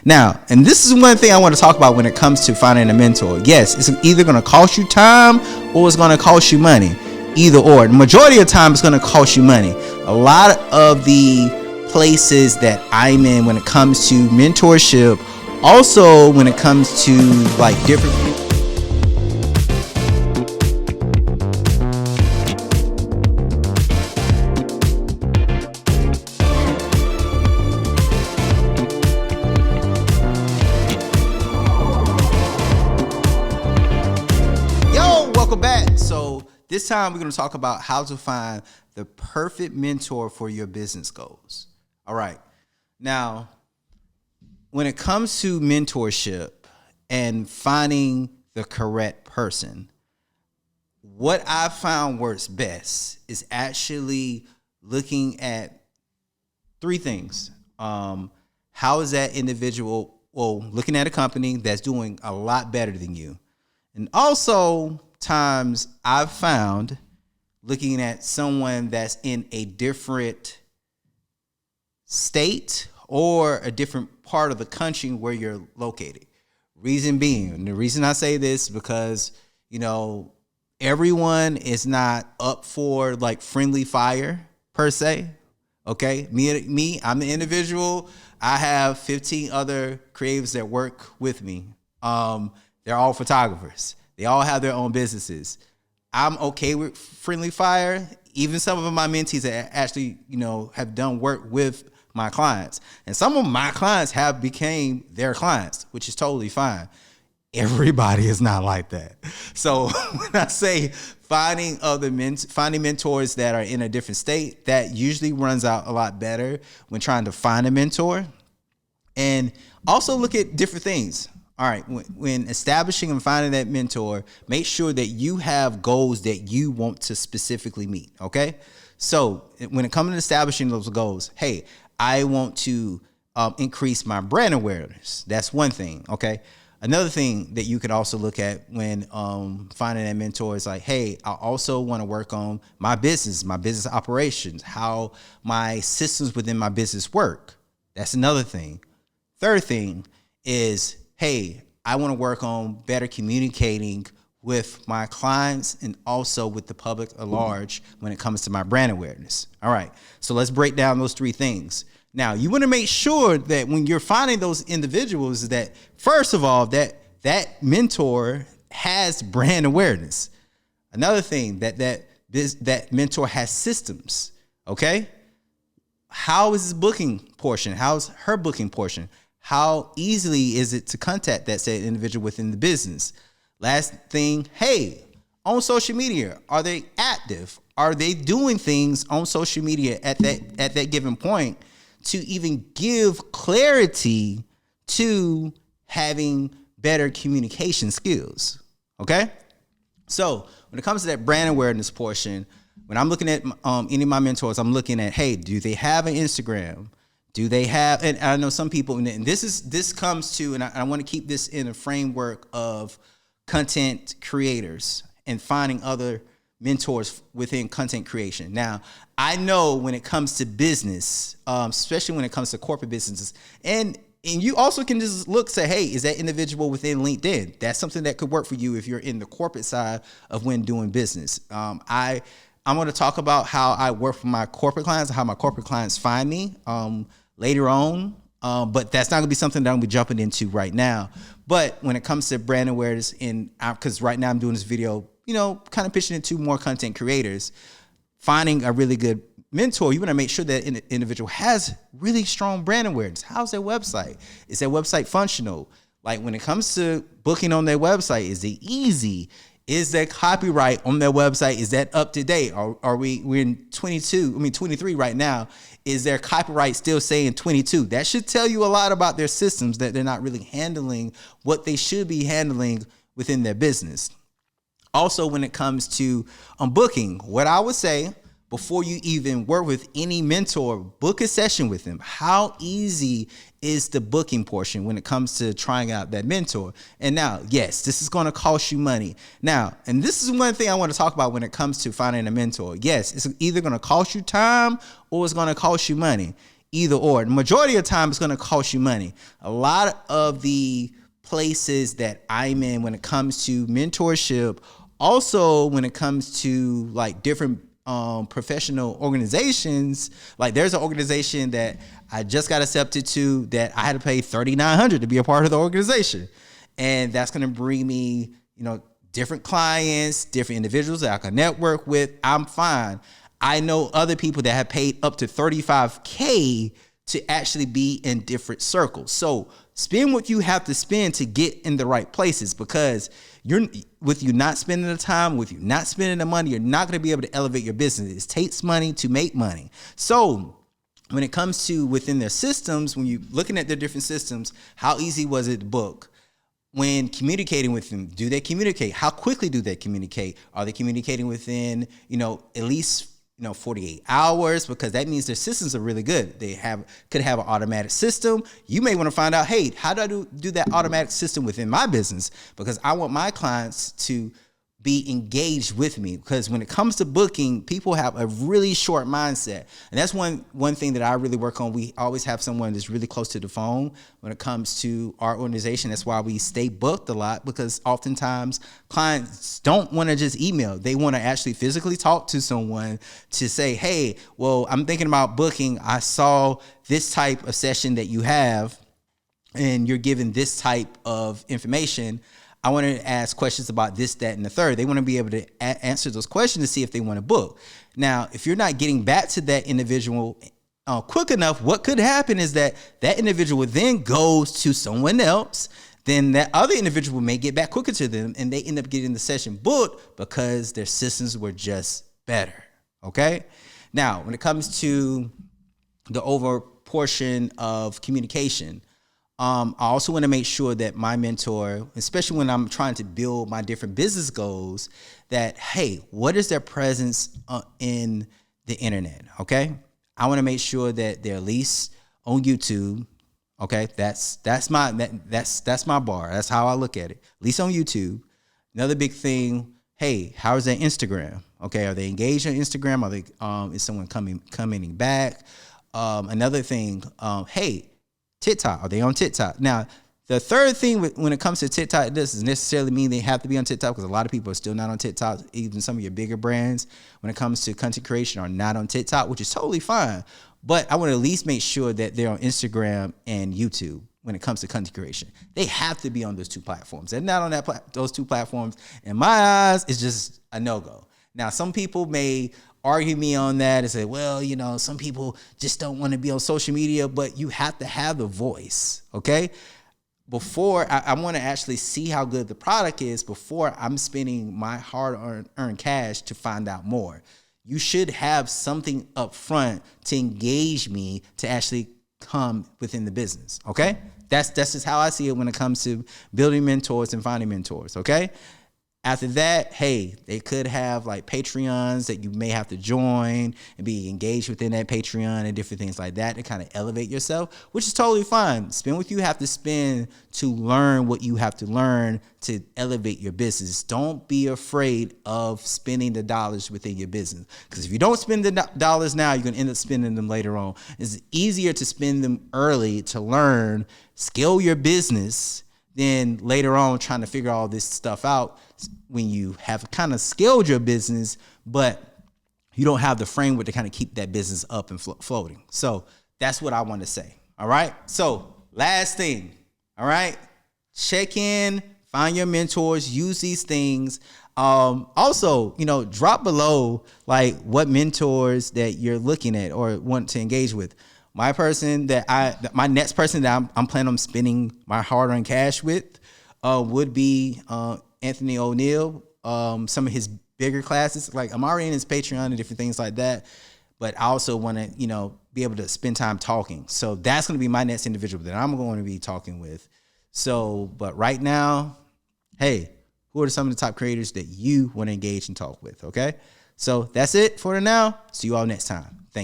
Now, and this is one thing I want to talk about when it comes to finding a mentor. Yes, it's either going to cost you time or it's going to cost you money. Either or. The majority of the time, it's going to cost you money. A lot of the places that I'm in when it comes to mentorship, also when it comes to like different people. This time we're going to talk about how to find the perfect mentor for your business goals. All right. Now, when it comes to mentorship and finding the correct person, what I found works best is actually looking at three things. How is that individual, looking at a company that's doing a lot better than you? And also, times I've found looking at someone that's in a different state or a different part of the country where you're located. Reason being, and the reason I say this because, everyone is not up for like friendly fire per se. Okay. Me, I'm an individual. I have 15 other creatives that work with me. They're all photographers. They all have their own businesses. I'm okay with friendly fire. Even some of my mentees that actually, have done work with my clients. And some of my clients have became their clients, which is totally fine. Everybody is not like that. So when I say finding mentors that are in a different state, that usually runs out a lot better when trying to find a mentor. And also look at different things. All right, when establishing and finding that mentor, make sure that you have goals that you want to specifically meet, okay? So when it comes to establishing those goals, hey, I want to increase my brand awareness. That's one thing, okay? Another thing that you could also look at when finding that mentor is like, hey, I also want to work on my business operations, how my systems within my business work. That's another thing. Third thing is, hey, I want to work on better communicating with my clients and also with the public at large when it comes to my brand awareness. All right, so let's break down those three things. Now, you want to make sure that when you're finding those individuals that, first of all, that mentor has brand awareness. Another thing, that mentor has systems, okay? How is his booking portion? How's her booking portion? How easily is it to contact that said individual within the business? Last thing, hey, on social media, are they active? Are they doing things on social media at that given point to even give clarity to having better communication skills? Okay? So when it comes to that brand awareness portion, when I'm looking at any of my mentors, I'm looking at, hey, do they have an Instagram? Do they have, and I know some people, and this comes to, and I want to keep this in a framework of content creators and finding other mentors within content creation. Now, I know when it comes to business, especially when it comes to corporate businesses, and you also can just say, hey, is that individual within LinkedIn? That's something that could work for you if you're in the corporate side of when doing business. I'm going to talk about how I work for my corporate clients and how my corporate clients find me later on, but that's not gonna be something that I'm gonna be jumping into right now. But when it comes to brand awareness, because right now I'm doing this video, kind of pitching it to more content creators, finding a really good mentor, you wanna make sure that an individual has really strong brand awareness. How's their website? Is their website functional? Like when it comes to booking on their website, is it easy? Is that copyright on their website, is that up to date? We're in 23 right now. Is their copyright still saying 22? That should tell you a lot about their systems, that they're not really handling what they should be handling within their business. Also, when it comes to booking, what I would say, before you even work with any mentor, book a session with them. How easy is the booking portion when it comes to trying out that mentor? And now, yes, this is going to cost you money. Now, and this is one thing I want to talk about when it comes to finding a mentor. Yes, it's either going to cost you time or it's going to cost you money. either or. The majority of the time, it's going to cost you money. A lot of the places that I'm in when it comes to mentorship, also when it comes to like different professional organizations, like there's an organization that I just got accepted to that I had to pay $3,900 to be a part of the organization. And that's going to bring me, different clients, different individuals that I can network with. I'm fine. I know other people that have paid up to $35K to actually be in different circles. So spend what you have to spend to get in the right places, because with you not spending the time, with you not spending the money, you're not going to be able to elevate your business. It takes money to make money. So when it comes to within their systems, when you're looking at their different systems, how easy was it to book? When communicating with them, do they communicate? How quickly do they communicate? Are they communicating within, at least 48 hours? Because that means their systems are really good. They could have an automatic system. You may want to find out, hey, how do I do that automatic system within my business? Because I want my clients to be engaged with me, because when it comes to booking, people have a really short mindset. And that's one thing that I really work on. We always have someone that's really close to the phone when it comes to our organization. That's why we stay booked a lot, because oftentimes clients don't want to just email. They want to actually physically talk to someone to say, hey, well, I'm thinking about booking. I saw this type of session that you have, and you're giving this type of information. I want to ask questions about this, that, and the third. They want to be able to answer those questions to see if they want to book. Now, if you're not getting back to that individual quick enough, what could happen is that individual then goes to someone else. Then that other individual may get back quicker to them, and they end up getting the session booked because their systems were just better. Okay? Now, when it comes to the over portion of communication, I also want to make sure that my mentor, especially when I'm trying to build my different business goals, that, hey, what is their presence in the internet? Okay. I want to make sure that they're at least on YouTube. Okay. That's my bar. That's how I look at it. At least on YouTube. Another big thing. Hey, how is their Instagram? Okay. Are they engaged on Instagram? Are they, is someone commenting back? Another thing, hey, TikTok. Are they on TikTok? Now, the third thing when it comes to TikTok, it doesn't necessarily mean they have to be on TikTok, because a lot of people are still not on TikTok. Even some of your bigger brands, when it comes to content creation, are not on TikTok, which is totally fine. But I want to at least make sure that they're on Instagram and YouTube when it comes to content creation. They have to be on those two platforms. They're not on those two platforms. In my eyes, it's just a no-go. Now, some people may argue me on that and say, well, some people just don't want to be on social media, but you have to have the voice, okay? Before I want to actually see how good the product is before I'm spending my hard-earned cash to find out more. You should have something up front to engage me to actually come within the business, okay? That's just how I see it when it comes to building mentors and finding mentors, okay? After that, hey, they could have like Patreons that you may have to join and be engaged within that Patreon and different things like that to kind of elevate yourself, which is totally fine. Spend what you have to spend to learn what you have to learn to elevate your business. Don't be afraid of spending the dollars within your business, because if you don't spend the dollars now, you're going to end up spending them later on. It's easier to spend them early to learn, scale your business, then later on trying to figure all this stuff out when you have kind of scaled your business, but you don't have the framework to kind of keep that business up and floating. So that's what I want to say. All right. So last thing. All right. Check in, find your mentors, use these things. Also, drop below like what mentors that you're looking at or want to engage with. My next person that I'm planning on spending my hard-earned cash with would be Anthony O'Neill. Some of his bigger classes, like I'm already in his Patreon and different things like that, but I also want to, be able to spend time talking. So that's going to be my next individual that I'm going to be talking with. So, but right now, hey, who are some of the top creators that you want to engage and talk with? Okay. So that's it for now. See you all next time. Thank you.